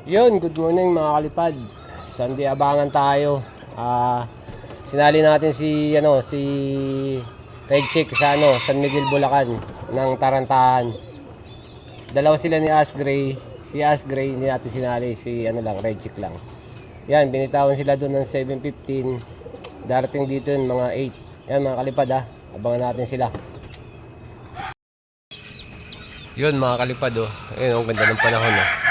Yun, good morning mga kalipad. Sunday abangan tayo. Sinali natin si Red Chick sa San Miguel, Bulacan ng Tarantahan. Dalawa sila ni Ash Gray. Si Ash Gray hindi natin sinali, Red Chick lang. Yan, binitawan sila doon ng 7:15. Darating dito yung mga 8. Yan mga kalipad abangan natin sila. Yun mga kalipad Ayun, ang ganda ng panahon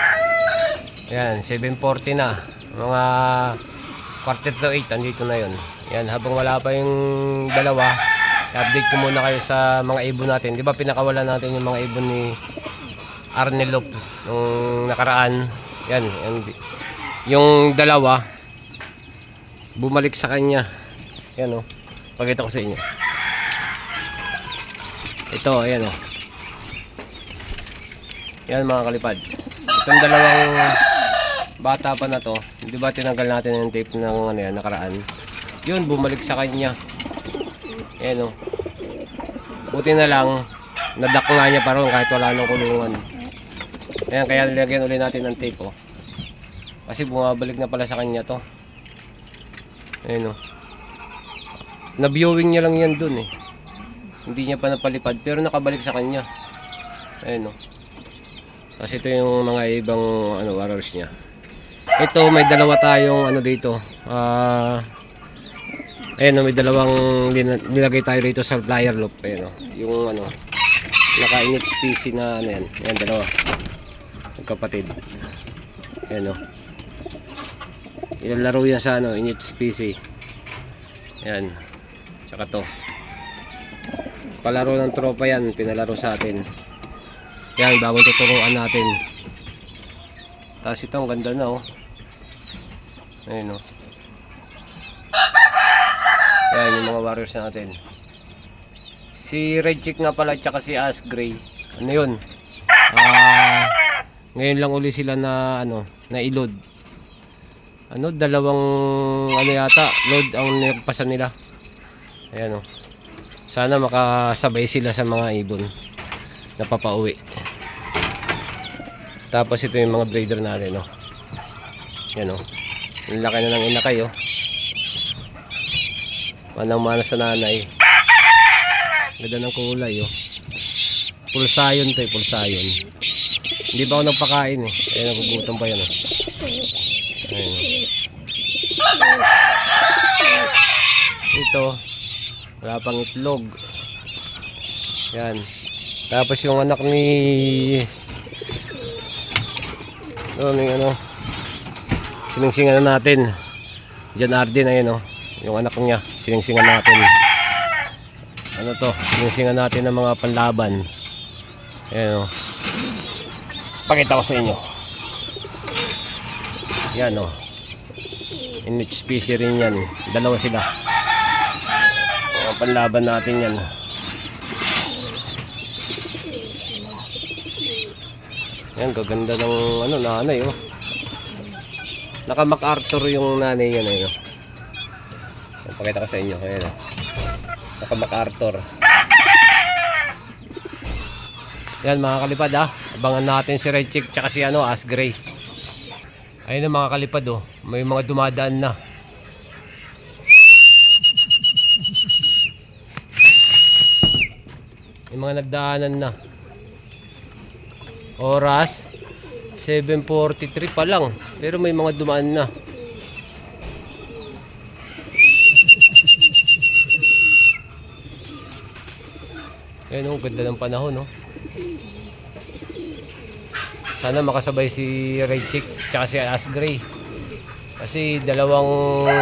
Yan, 7:40 na. Mga quarter to 8, andito na yun. Yan, habang wala pa yung dalawa, update ko muna kayo sa mga ibon natin. Di ba pinakawalan natin yung mga ibon ni Arnelop nung nakaraan. Yan, yung dalawa, bumalik sa kanya. Yan pakita ko sa inyo. Ito, ayan Yan mga kalipad. Itong dalawang bata pa na to, di ba tinanggal natin yung tape ng nakaraan. Yun, bumalik sa kanya. Ayan buti na lang nadak nga niya pa ron kahit wala nang kulungan. Ayan, kaya nilagyan ulit natin ng tape kasi bumabalik na pala sa kanya to. Ayan na-viewing niya lang yan dun hindi niya pa napalipad pero nakabalik sa kanya. Ayan kasi ito yung mga ibang warriors niya. Ito may dalawa tayong dito. Ayan may dalawang nilagay tayo rito sa flyer loop. Ayan yung naka-NHPC na yan. Ayan dalawa. Magkapatid. Ayan ilalaro yan sa NHPC. Ayan. Tsaka to. Palaro ng tropa yan. Pinalaro sa atin. Yan bagong tuturuan natin. Tapos ito ang ganda na ayun yan yung mga warriors natin. Si Red Chick nga pala tsaka si Ash Gray yun ngayon lang uli sila na na-load dalawang yata load ang nagpasan nila. Ayan sana makasabay sila sa mga ibon na papauwi. Tapos ito yung mga breeder natin yan ang laki na ng inakay manang-mana sa nanay. Ganda ng kulay pulsayon to pulsayon. Hindi ba ako nagpakain kaya nagugutom pa yan ayun ito wala pang itlog. Yan, tapos yung anak ni siningsingan na natin Jan Arden. Ayun yung anak niya siningsingan natin siningsingan natin ng mga panlaban. Ayun pakita ko sa inyo. Yan NHPC rin yan, dalawa sila mga panlaban natin yan. Yan, gaganda ng nanay naka MacArthur yung nanay yan pakita ko sa inyo. Ayan naka MacArthur. Yan mga kalipad abangan natin si Red Chick tsaka si Ash Gray. Ayun mga kalipad may mga dumadaan na. May mga nagdaanan na. Oras 7:43 pa lang pero may mga dumaan na. Ayun ganda ng panahon sana makasabay si Red Chick tsaka si Ash Gray kasi dalawang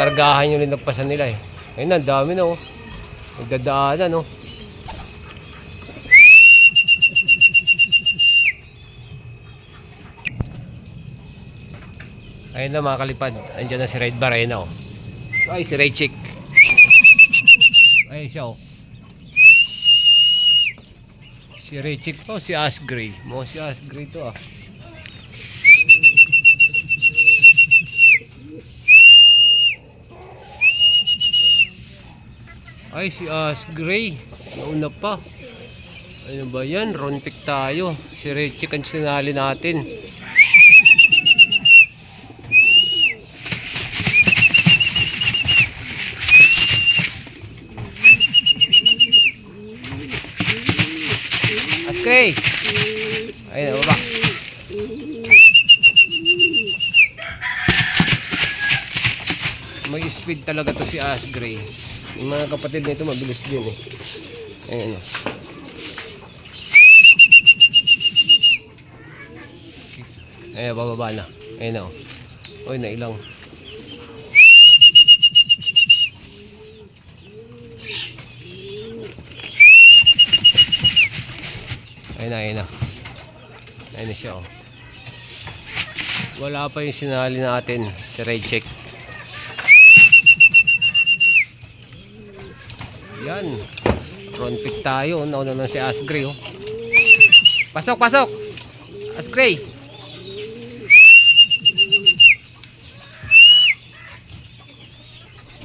kargahan yung linagpasan nila ayun ang dami nagdadaanan ayun na mga kalipad, andyan na si Red Bar. Ayun ay si Red Chick ayun siya si Red Chick si Ash Gray si Ash Gray to ay si Ash Gray nauna pa. Ano ba yan? Rontik tayo. Si Red Chick ang sinali natin. Asgray. Ayun, baba. May speed talaga to si Asgray. Yung mga kapatid nito mabilis din eh. Ayun. Ayun, bababa na. Ayun o. Uy, nailang. Ayun na, ayun na. Ayun na siya o. Wala pa yung sinali natin si Raycheck. Yan. Front pick tayo. Nauna na si Asgray oh. Pasok, pasok! Asgray!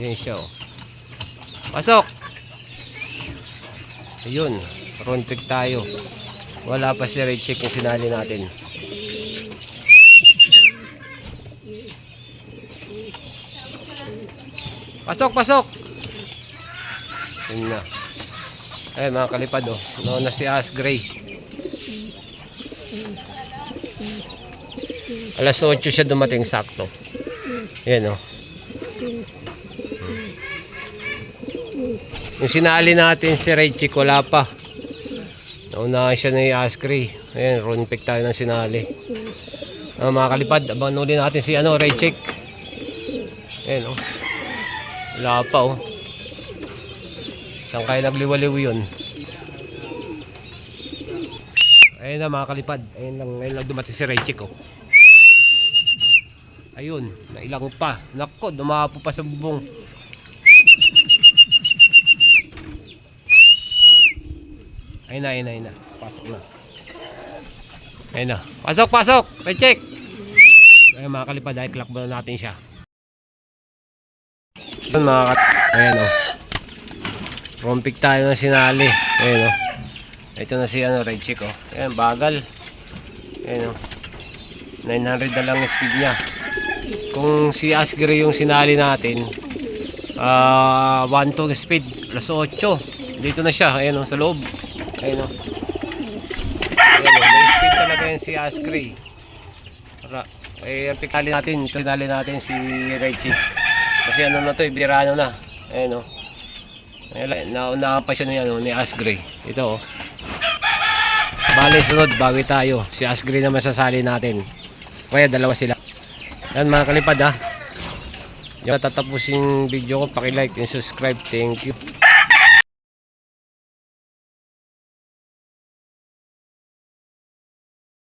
Yan siya oh. Pasok! Ayun. Front pick tayo. Wala pa si Raycheck yung sinali natin. Pasok, pasok! Yun na. Ay mga kalipad oh. Nauna si Asgray. Alas 8 siya dumating sakto. Yan oh. Yung sinali natin si Raycheck wala pa. Naunahan siya ni Asgray. Ayan, run pick tayo ng sinali. Mga kalipad, abangan ulit natin si Raycheck. Ayan oh. Wala pa oh. Saan kayo nagliwaliw yun? Ayun na mga kalipad. Ayun lang dumating si Raycheck oh. Ayun, nailang pa. Nako, dumapo pa sa bubong. Ayun na. Pasok na. Ayun na. Pasok, pasok! Raycheck! Ayun mga kalipad, ay clock ba natin siya. Ayun mga ayan o. Rompik tayo ng sinali. Ayun o. Ito na si Raycheck o. Ayan, bagal. Ayun o. 900 na lang speed niya. Kung si Asgray yung sinali natin, 1-2 speed, alas 8. Dito na siya, ayun o, sa loob. Ayun o. Ayun o, may speed talaga yan si Asgray. Pikali natin, tinali natin si Raycheck. Kasi na to, ibirano na. Ayun o. Naunahan pa siya ni Asgray. Ito o. Bale sunod, bawi tayo. Si Asgray na masasali natin. Kaya dalawa sila. Yan mga kalipad ha. Yung tatapusin video ko, paki-like and subscribe. Thank you.